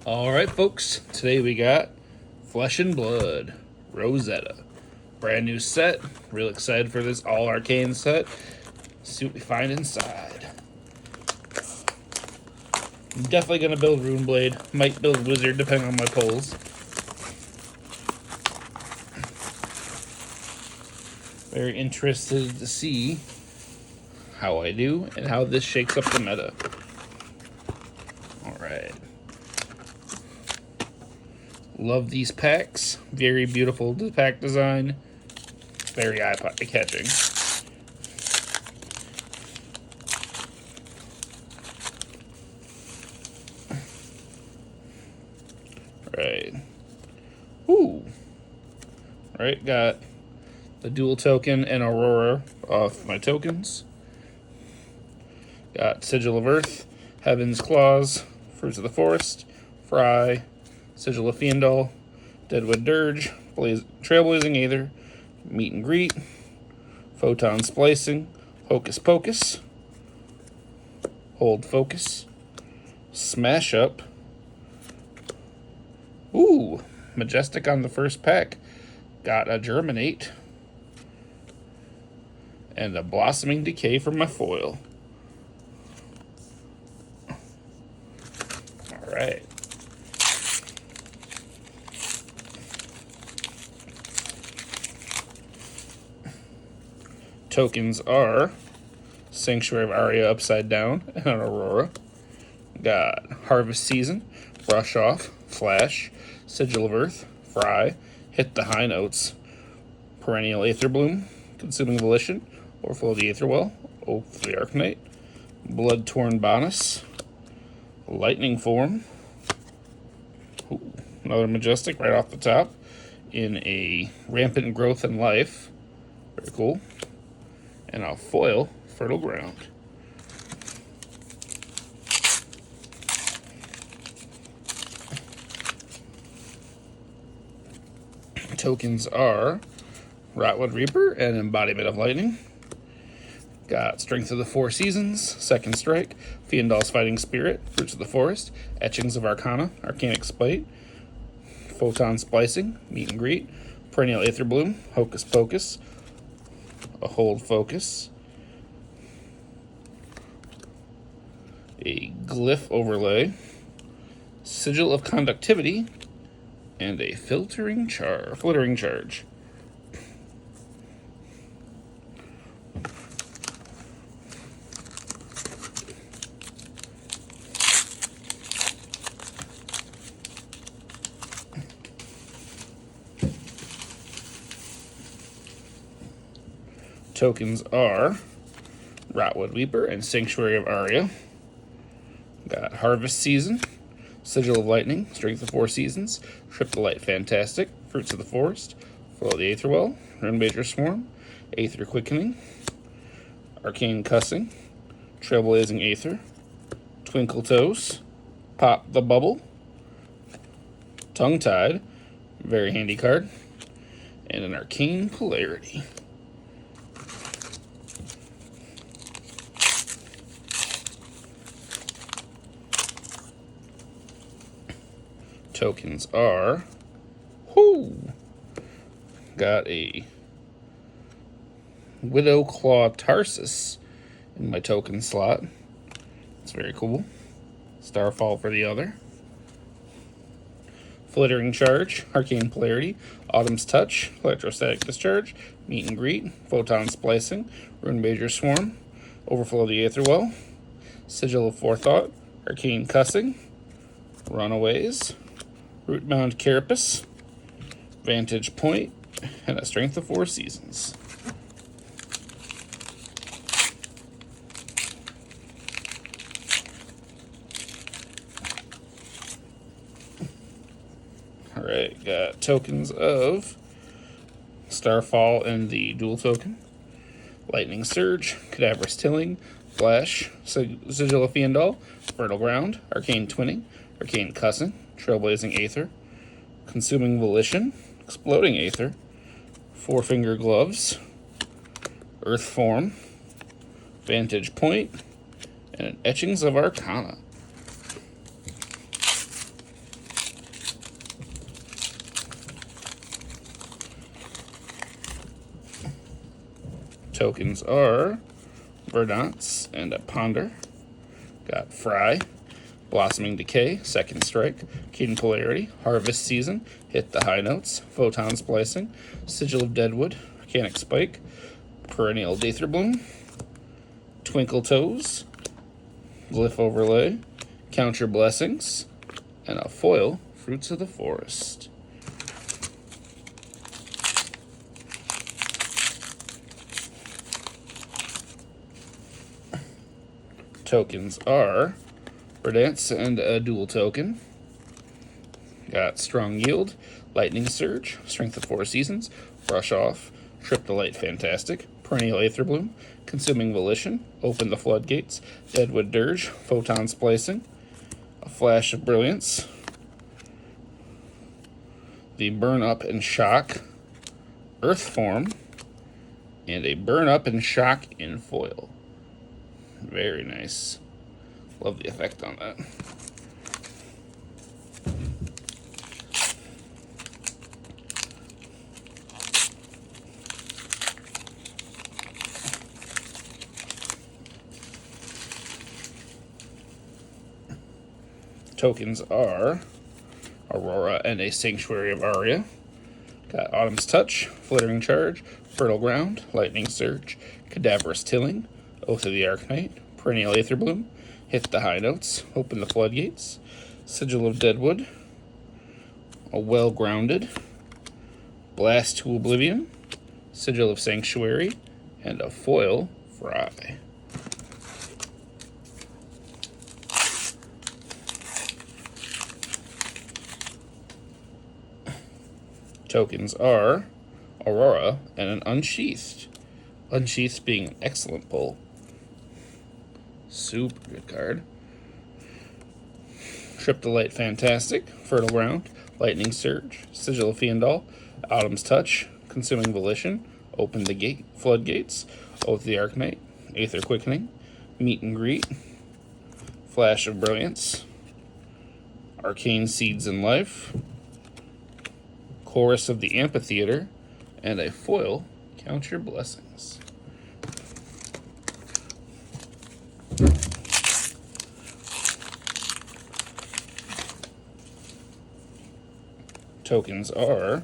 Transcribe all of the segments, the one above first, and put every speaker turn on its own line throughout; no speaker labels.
Alright, folks, today we got Flesh and Blood, Rosetta. Brand new set. Real excited for this all arcane set. See what we find inside. I'm definitely going to build Runeblade. Might build Wizard depending on my pulls. Very interested to see how I do and how this shakes up the meta. Alright. Love these packs. Very beautiful pack design. Very eye-catching. Right. Ooh. Right, got the dual token and Aurora off my tokens. Got Sigil of Earth, Heaven's Claws, Fruits of the Forest, Fry, Sigil of Fiendal, Deadwood Dirge, Trailblazing Aether, Meet and Greet, Photon Splicing, Hocus Pocus, Hold Focus, Smash Up. Ooh, Majestic on the first pack. Got a Germinate and a Blossoming Decay from my foil. Alright. Tokens are Sanctuary of Aria upside down and an Aurora. Got Harvest Season, Brush Off, Flash, Sigil of Earth, Fry, Hit the High Notes, Perennial Aether Bloom, Consuming Volition, Overflow the Aether Well, Oath the Arcanite, Blood Torn Bonus, Lightning Form. Ooh, another Majestic right off the top in a Rampant Growth and Life. Very cool. And a foil, Fertile Ground. Tokens are Rotwood Reaper and Embodiment of Lightning. Got Strength of the Four Seasons, Second Strike, Fiendal's Fighting Spirit, Fruits of the Forest, Etchings of Arcana, Arcanic Spite, Photon Splicing, Meet and Greet, Perennial Aether Bloom, Hocus Pocus, a Hold Focus, a Glyph Overlay, Sigil of Conductivity, and a Flittering Charge. Tokens are Rotwood Reaper and Sanctuary of Aria. Got Harvest Season, Sigil of Lightning, Strength of Four Seasons, Trip the Light Fantastic, Fruits of the Forest, Flow the Aether Well, Runebaiser Swarm, Aether Quickening, Arcane Cussing, Trailblazing Aether, Twinkle Toes, Pop the Bubble, Tongue Tied, very handy card, and an Arcane Polarity. Tokens are, got a Widow Claw Tarsus in my token slot. It's very cool. Starfall for the other. Flittering Charge, Arcane Polarity, Autumn's Touch, Electrostatic Discharge, Meet and Greet, Photon Splicing, Runebaiser Swarm, Overflow the Aether Well, Sigil of Forethought, Arcane Cussing, Runaways, Rootbound Carapace, Vantage Point, and a Strength of Four Seasons. Alright, got tokens of Starfall and the dual token, Lightning Surge, Cadaverous Tilling, Flash, Sigil of Fiendal, Fertile Ground, Arcane Twinning, Arcane Cussing, Trailblazing Aether, Consuming Volition, Exploding Aether, Four Finger Gloves, Earth Form, Vantage Point, and Etchings of Arcana. Tokens are Verdance and a Ponder. Got Fry, Blossoming Decay, Second Strike, Keen Polarity, Harvest Season, Hit the High Notes, Photon Splicing, Sigil of Deadwood, Mechanic Spike, Perennial Aether Bloom, Twinkle Toes, Glyph Overlay, Count Your Blessings, and a foil, Fruits of the Forest. Tokens are Verdance and a dual token. Got Strong Yield, Lightning Surge, Strength of 4 Seasons, Brush Off, Trip the Light Fantastic, Perennial Aether Bloom, Consuming Volition, Open the Floodgates, Deadwood Dirge, Photon Splicing, a Flash of Brilliance, the Burn Up and Shock Earth Form, and a Burn Up and Shock in foil. Very nice. Love the effect on that. Tokens are Aurora and a Sanctuary of Aria. Got Autumn's Touch, Flittering Charge, Fertile Ground, Lightning Surge, Cadaverous Tilling, Oath of the Arknight, Perennial Aether Bloom, Hit the High Notes, Open the Floodgates, Sigil of Deadwood, a Well Grounded, Blast to Oblivion, Sigil of Sanctuary, and a foil Fry. Tokens are Aurora and an Unsheathed. Unsheathed being an excellent pull. Super good card. Trip the Light Fantastic, Fertile Ground, Lightning Surge, Sigil of Fiendal, Autumn's Touch, Consuming Volition, Open the Floodgates, Oath of the Arknight, Aether Quickening, Meet and Greet, Flash of Brilliance, Arcane Seeds in Life, Chorus of the Amphitheater, and a foil, Count Your Blessings. Tokens are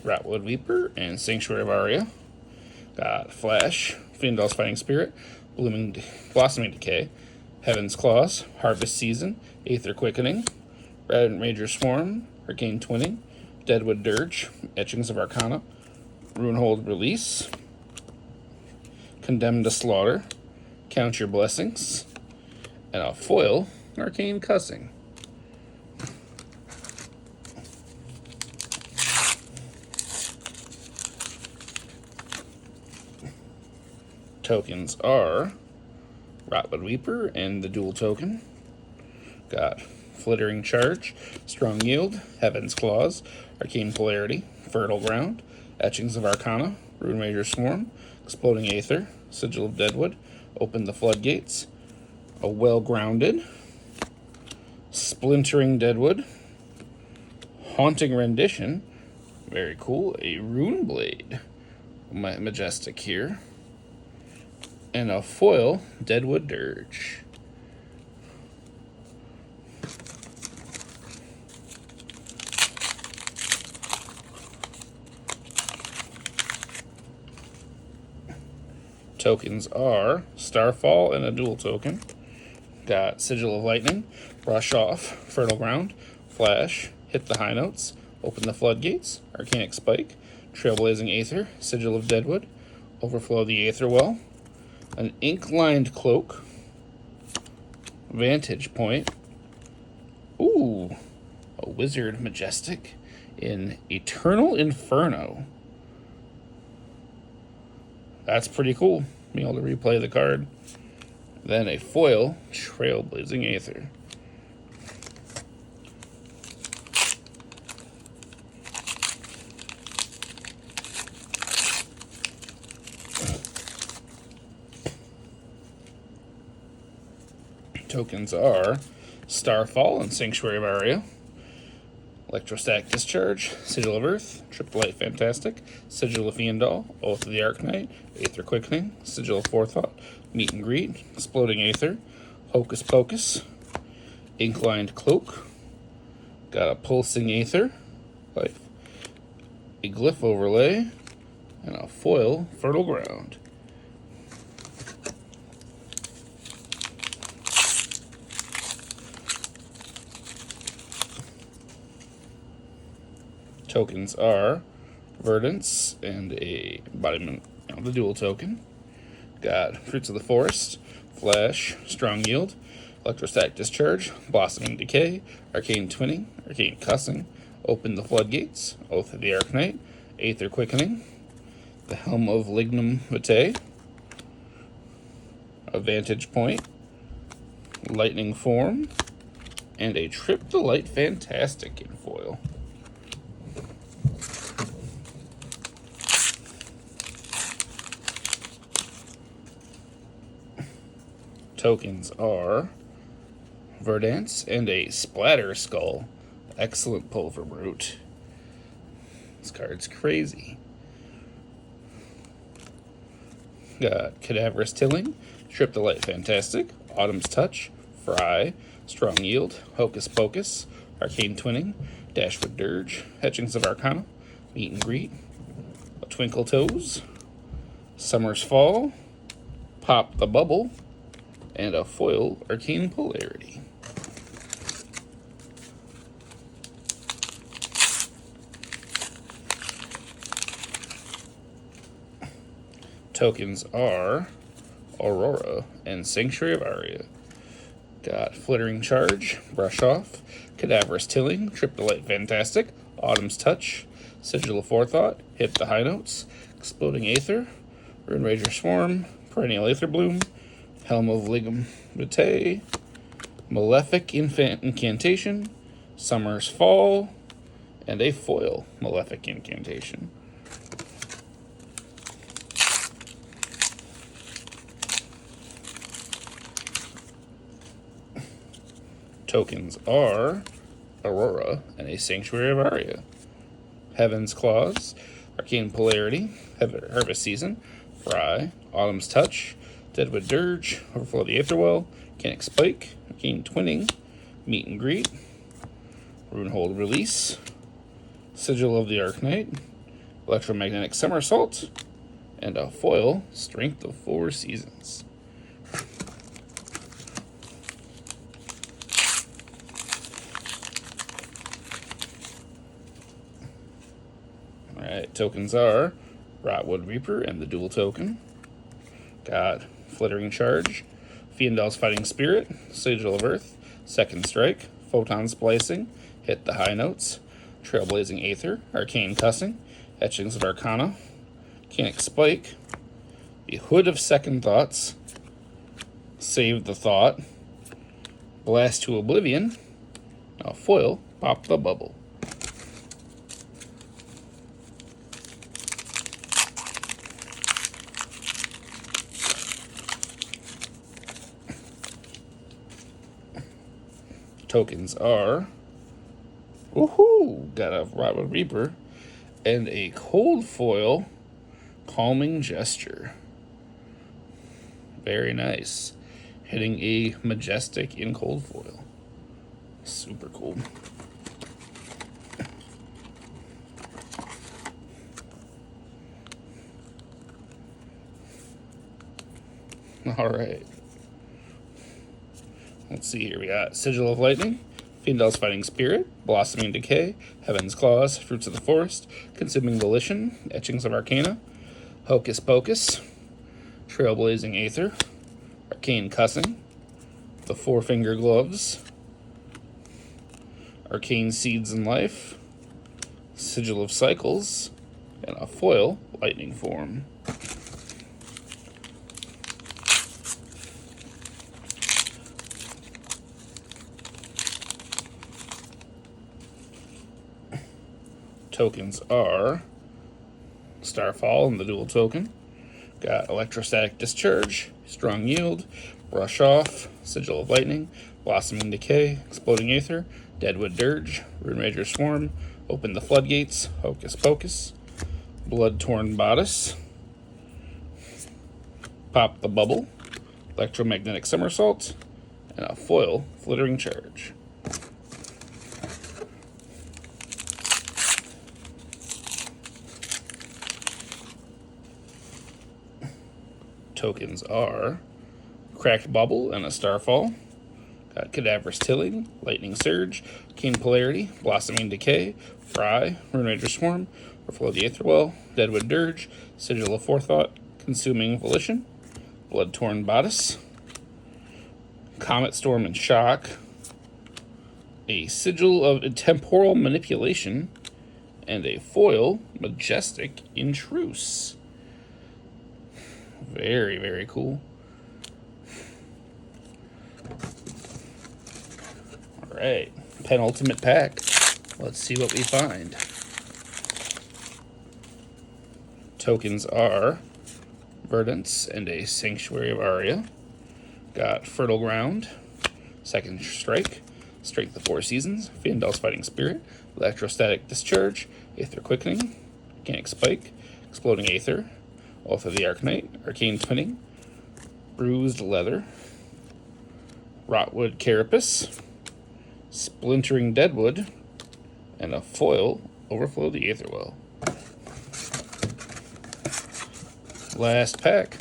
Ratwood Weeper and Sanctuary of Aria. Got Flash, Fiendal's Fighting Spirit, Blossoming Decay, Heaven's Claws, Harvest Season, Aether Quickening, Red Major Swarm, Arcane Twinning, Deadwood Dirge, Etchings of Arcana, Runehold Release, Condemned to Slaughter, Count Your Blessings, and a foil, Arcane Cussing. Tokens are Ratwood Weeper and the dual token. Got Flittering Charge, Strong Yield, Heaven's Claws, Arcane Polarity, Fertile Ground, Etchings of Arcana, Rune Major Swarm, Exploding Aether, Sigil of Deadwood, Open the Floodgates, a Well Grounded, Splintering Deadwood, Haunting Rendition, very cool, a Runeblade, majestic here, and a foil, Deadwood Dirge. Tokens are Starfall and a dual token. Got Sigil of Lightning, Brush Off, Fertile Ground, Flash, Hit the High Notes, Open the Floodgates, Arcanic Spike, Trailblazing Aether, Sigil of Deadwood, Overflow the Aether Well, an Ink-Lined Cloak, Vantage Point, ooh, a Wizard Majestic in Eternal Inferno. That's pretty cool, being able to replay the card. Then a foil, Trailblazing Aether. Tokens are Starfall and Sanctuary of Aria. Electrostatic Discharge, Sigil of Earth, Triple Light Fantastic, Sigil of Fiendal, Oath of the Arknight, Aether Quickening, Sigil of Forethought, Meet and Greet, Exploding Aether, Hocus Pocus, Ink-Lined Cloak, got a Pulsing Aether, Life, a Glyph Overlay, and a foil Fertile Ground. Tokens are Verdance and a embodiment of the dual token. Got Fruits of the Forest, Flash, Strong Yield, Electrostatic Discharge, Blossoming Decay, Arcane Twinning, Arcane Cussing, Open the Floodgates, Oath of the Arknight, Aether Quickening, the Helm of Lignum Vitae, a Vantage Point, Lightning Form, and a Trip the Light Fantastic in foil. Tokens are Verdance and a Splatter Skull. Excellent pull from Root. This card's crazy. Got Cadaverous Tilling, Trip the Light Fantastic, Autumn's Touch, Fry, Strong Yield, Hocus Pocus, Arcane Twinning, Dashwood Dirge, Etchings of Arcana, Meet and Greet, a Twinkle Toes, Summer's Fall, Pop the Bubble, and a foil Arcane Polarity. Tokens are Aurora and Sanctuary of Aria. Got Flittering Charge, Brush Off, Cadaverous Tilling, Trip the Light Fantastic, Autumn's Touch, Sigil of Forethought, Hit the High Notes, Exploding Aether, Rune Rager Swarm, Perennial Aether Bloom, Helm of Lignum Vitae, Malefic Incantation, Summer's Fall, and a foil Malefic Incantation. Tokens are Aurora and a Sanctuary of Aria, Heaven's Claws, Arcane Polarity, Harvest Season, Fry, Autumn's Touch, Deadwood Dirge, Overflow the Aetherwell, Canic Spike, Arcane Twinning, Meet and Greet, Runehold Release, Sigil of the Arknight, Electromagnetic Somersault, and a foil Strength of 4 Seasons. Alright, tokens are Rotwood Reaper and the dual token. Got Flittering Charge, Fiendal's Fighting Spirit, Sigil of Earth, Second Strike, Photon Splicing, Hit the High Notes, Trailblazing Aether, Arcane Cussing, Etchings of Arcana, Canic Spike, the Hood of Second Thoughts, Save the Thought, Blast to Oblivion, a foil Pop the Bubble. Tokens are, woohoo, got a Rotwood Reaper and a cold foil Calming Gesture. Very nice. Hitting a Majestic in cold foil. Super cool. All right. Let's see here. We got Sigil of Lightning, Fiendal's Fighting Spirit, Blossoming Decay, Heaven's Claws, Fruits of the Forest, Consuming Volition, Etchings of Arcana, Hocus Pocus, Trailblazing Aether, Arcane Cussing, the Four Finger Gloves, Arcane Seeds and Life, Sigil of Cycles, and a foil Lightning Form. Tokens are Starfall and the dual token. Got Electrostatic Discharge, Strong Yield, Brush Off, Sigil of Lightning, Blossoming Decay, Exploding Aether, Deadwood Dirge, Runerager Swarm, Open the Floodgates, Hocus Pocus, Blood-Torn Bodice, Pop the Bubble, Electromagnetic Somersault, and a foil Flittering Charge. Tokens are Cracked Bubble and a Starfall. Got Cadaverous Tilling, Lightning Surge, Keen Polarity, Blossoming Decay, Fry, Runerager Swarm, Overflow the Aetherwell, Deadwood Dirge, Sigil of Forethought, Consuming Volition, Blood-Torn Bodice, Comet Storm and Shock, a Sigil of Temporal Manipulation, and a foil Majestic Intruce. Very, very cool. Alright, penultimate pack. Let's see what we find. Tokens are Verdance and a Sanctuary of Aria. Got Fertile Ground, Second Strike, Strength of Four Seasons, Fiendal's Fighting Spirit, Electrostatic Discharge, Aether Quickening, Organic Spike, Exploding Aether, Oath of the Arcanite, Arcane Twinning, Bruised Leather, Rotwood Carapace, Splintering Deadwood, and a foil Overflow the Aetherwell. Last pack.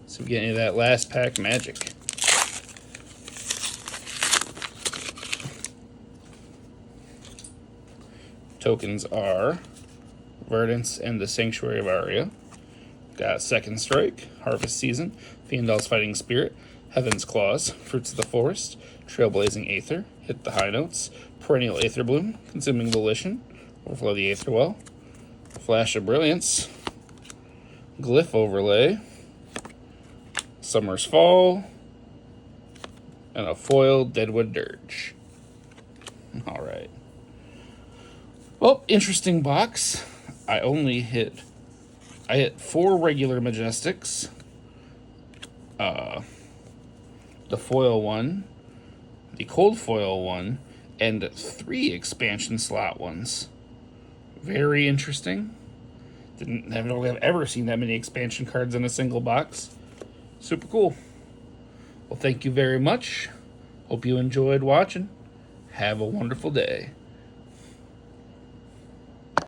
So we get any of that last pack magic. Tokens are Verdance and the Sanctuary of Aria. Got Second Strike, Harvest Season, Fiendal's Fighting Spirit, Heaven's Claws, Fruits of the Forest, Trailblazing Aether, Hit the High Notes, Perennial Aether Bloom, Consuming Volition, Overflow the Aetherwell, Flash of Brilliance, Glyph Overlay, Summer's Fall, and a foil Deadwood Dirge. Alright. Well, interesting box. I hit 4 regular Majestics, the foil one, the cold foil one, and 3 expansion slot ones. Very interesting. I don't think I've ever seen that many expansion cards in a single box. Super cool. Well, thank you very much. Hope you enjoyed watching. Have a wonderful day.